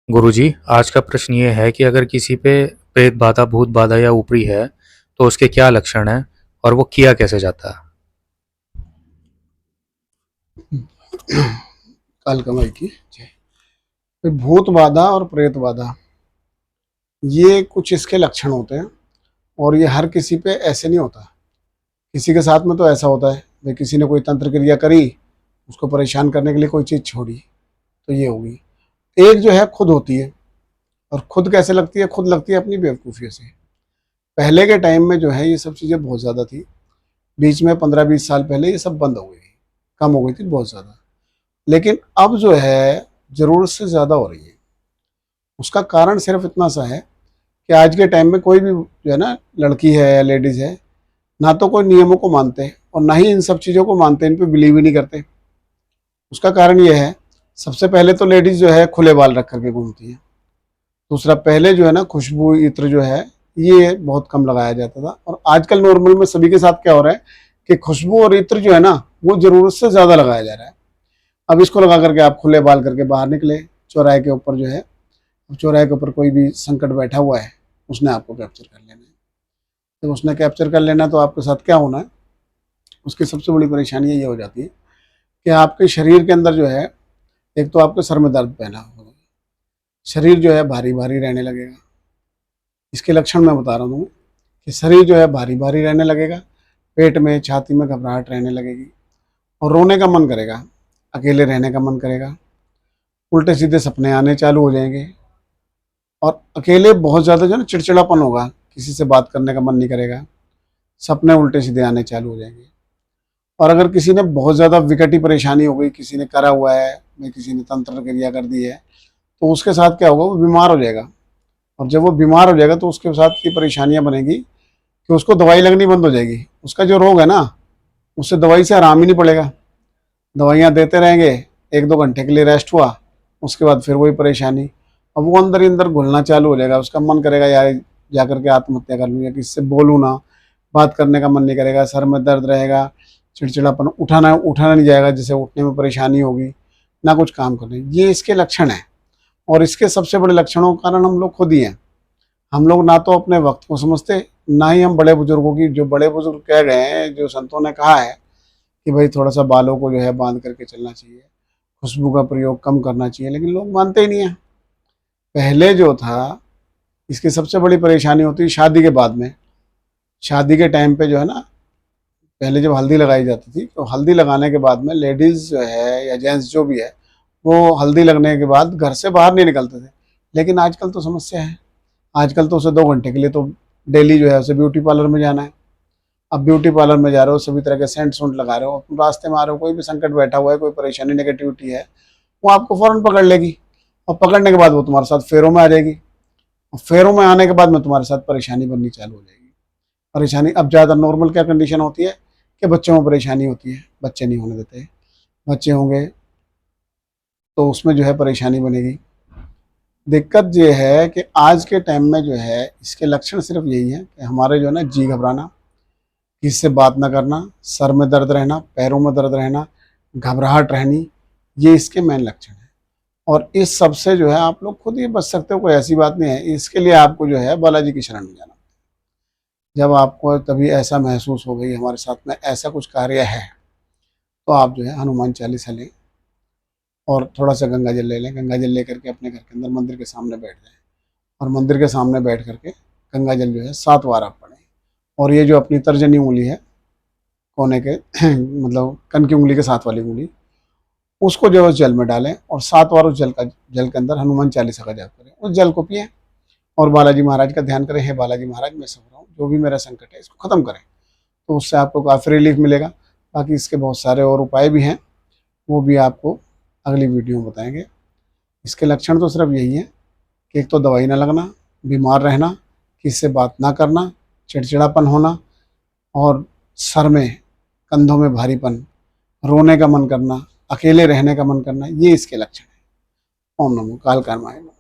गुरुजी, आज का प्रश्न ये है कि अगर किसी पे प्रेत बाधा, भूत बाधा या ऊपरी है, तो उसके क्या लक्षण हैं और वो किया कैसे जाता है? काल कमाई की जय। फिर भूत बाधा और प्रेत बाधा, ये कुछ इसके लक्षण होते हैं और ये हर किसी पे ऐसे नहीं होता। किसी के साथ में तो ऐसा होता है भाई, किसी ने कोई तंत्र क्रिया करी, उसको परेशान करने के लिए कोई चीज़ छोड़ी, तो ये होगी। एक जो है खुद होती है, और खुद कैसे लगती है? खुद लगती है अपनी बेवकूफ़ियों से। पहले के टाइम में जो है ये सब चीज़ें बहुत ज़्यादा थी। बीच में 15-20 साल पहले ये सब बंद हो गई, कम हो गई थी बहुत ज़्यादा। लेकिन अब जो है ज़रूरत से ज़्यादा हो रही है। उसका कारण सिर्फ इतना सा है कि आज के टाइम में कोई भी जो है ना, लड़की है या लेडीज़ है, ना तो कोई नियमों को मानते हैं और ना ही इन सब चीज़ों को मानते हैं, इन पे बिलीव ही नहीं करते। उसका कारण ये है, सबसे पहले तो लेडीज़ जो है खुले बाल रख करके घूमती हैं। दूसरा, पहले जो है ना खुशबू इत्र जो है ये बहुत कम लगाया जाता था, और आजकल नॉर्मल में सभी के साथ क्या हो रहा है कि खुशबू और इत्र जो है ना वो ज़रूरत से ज़्यादा लगाया जा रहा है। अब इसको लगा करके आप खुले बाल करके बाहर निकले, चौराहे के ऊपर जो है, अब चौराहे के ऊपर कोई भी संकट बैठा हुआ है, उसने आपको कैप्चर कर लेना है। जब उसने कैप्चर कर लेना तो आपके साथ क्या होना है, उसकी सबसे बड़ी परेशानी ये हो जाती है कि आपके शरीर के अंदर जो है, एक तो आपके सर में दर्द पैदा होगा, शरीर जो है भारी भारी रहने लगेगा। इसके लक्षण मैं बता रहा हूँ कि शरीर जो है भारी भारी रहने लगेगा, पेट में छाती में घबराहट रहने लगेगी, और रोने का मन करेगा, अकेले रहने का मन करेगा, उल्टे सीधे सपने आने चालू हो जाएंगे, और अकेले बहुत ज़्यादा जो है ना चिड़चिड़ापन होगा, किसी से बात करने का मन नहीं करेगा, सपने उल्टे सीधे आने चालू हो जाएंगे। और अगर किसी ने बहुत ज़्यादा विकटी परेशानी हो गई, किसी ने करा हुआ है, मैं किसी ने तंत्र क्रिया कर दी है, तो उसके साथ क्या होगा, वो बीमार हो जाएगा। और जब वो बीमार हो जाएगा तो उसके साथ की परेशानियां बनेगी कि उसको दवाई लगनी बंद हो जाएगी। उसका जो रोग है ना, उससे दवाई से आराम ही नहीं पड़ेगा। दवाइयाँ देते रहेंगे, 1-2 घंटे के लिए रेस्ट हुआ, उसके बाद फिर वही परेशानी। अब वो अंदर ही अंदर घुलना चालू हो जाएगा, उसका मन करेगा यार जा करके आत्महत्या कर लूँ, या किसी से बोलूँ ना, बात करने का मन नहीं करेगा, सर में दर्द रहेगा, चिड़चिड़ापन, उठाना नहीं जाएगा, जिससे उठने में परेशानी होगी, ना कुछ काम करने। ये इसके लक्षण हैं, और इसके सबसे बड़े लक्षणों का कारण हम लोग खुद ही हैं। हम लोग ना तो अपने वक्त को समझते, ना ही हम बड़े बुजुर्गों की, जो बड़े बुजुर्ग कह गए हैं, जो संतों ने कहा है कि भाई थोड़ा सा बालों को जो है बांध करके चलना चाहिए, खुशबू का प्रयोग कम करना चाहिए, लेकिन लोग मानते ही नहीं है। पहले जो था, इसकी सबसे बड़ी परेशानी होती है शादी के बाद में। शादी के टाइम पे जो है ना, पहले जब हल्दी लगाई जाती थी, तो हल्दी लगाने के बाद में लेडीज़ जो है या जेंट्स जो भी है, वो हल्दी लगने के बाद घर से बाहर नहीं निकलते थे। लेकिन आजकल तो समस्या है, आजकल तो उसे 2 घंटे के लिए तो डेली जो है उसे ब्यूटी पार्लर में जाना है। अब ब्यूटी पार्लर में जा रहे हो, सभी तरह के सेंट सूंट लगा रहे हो, रास्ते में आ रहे हो, कोई भी संकट बैठा हुआ है, कोई परेशानी नेगेटिविटी है, वो आपको फौरन पकड़ लेगी, और पकड़ने के बाद वो तुम्हारे साथ फेरों में आ जाएगी, और फेरों में आने के बाद में तुम्हारे साथ परेशानी बननी चालू हो जाएगी। परेशानी अब ज़्यादा नॉर्मल क्या कंडीशन होती है कि बच्चों में परेशानी होती है, बच्चे नहीं होने देते, बच्चे होंगे तो उसमें जो है परेशानी बनेगी। दिक्कत ये है कि आज के टाइम में जो है इसके लक्षण सिर्फ यही है कि हमारे जो है ना जी घबराना, किसी से बात ना करना, सर में दर्द रहना, पैरों में दर्द रहना, घबराहट रहनी, ये इसके मेन लक्षण हैं। और इस सब से जो है आप लोग खुद ही बच सकते हो, कोई ऐसी बात नहीं है। इसके लिए आपको जो है बालाजी की शरण में जाना। जब आपको तभी ऐसा महसूस हो, गई हमारे साथ में ऐसा कुछ कार्य है, तो आप जो है हनुमान चालीसा लें, और थोड़ा सा गंगा जल ले लें। गंगा जल लेकर के अपने घर के अंदर मंदिर के सामने बैठ जाएं, और मंदिर के सामने बैठ करके गंगा जल जो है 7 बार आप पढ़ें। और ये जो अपनी तर्जनी उंगली है, कोने के मतलब कन की उंगली के साथ वाली उंगली, उसको जो है उस जल में डालें, और 7 बार उस जल के अंदर हनुमान चालीसा का जाप करें। उस जल को पिएं और बालाजी महाराज का ध्यान करें, हे बालाजी महाराज मैं सो रहा हूँ, जो भी मेरा संकट है इसको ख़त्म करें। तो उससे आपको काफ़ी रिलीफ मिलेगा। बाकी इसके बहुत सारे और उपाय भी हैं, वो भी आपको अगली वीडियो में बताएंगे। इसके लक्षण तो सिर्फ यही है कि एक तो दवाई ना लगना, बीमार रहना, किसी से बात ना करना, चिड़चिड़ापन होना, और सर में, कंधों में भारीपन, रोने का मन करना, अकेले रहने का मन करना, ये इसके लक्षण हैं। ओम नमो काल कर्माय नमः।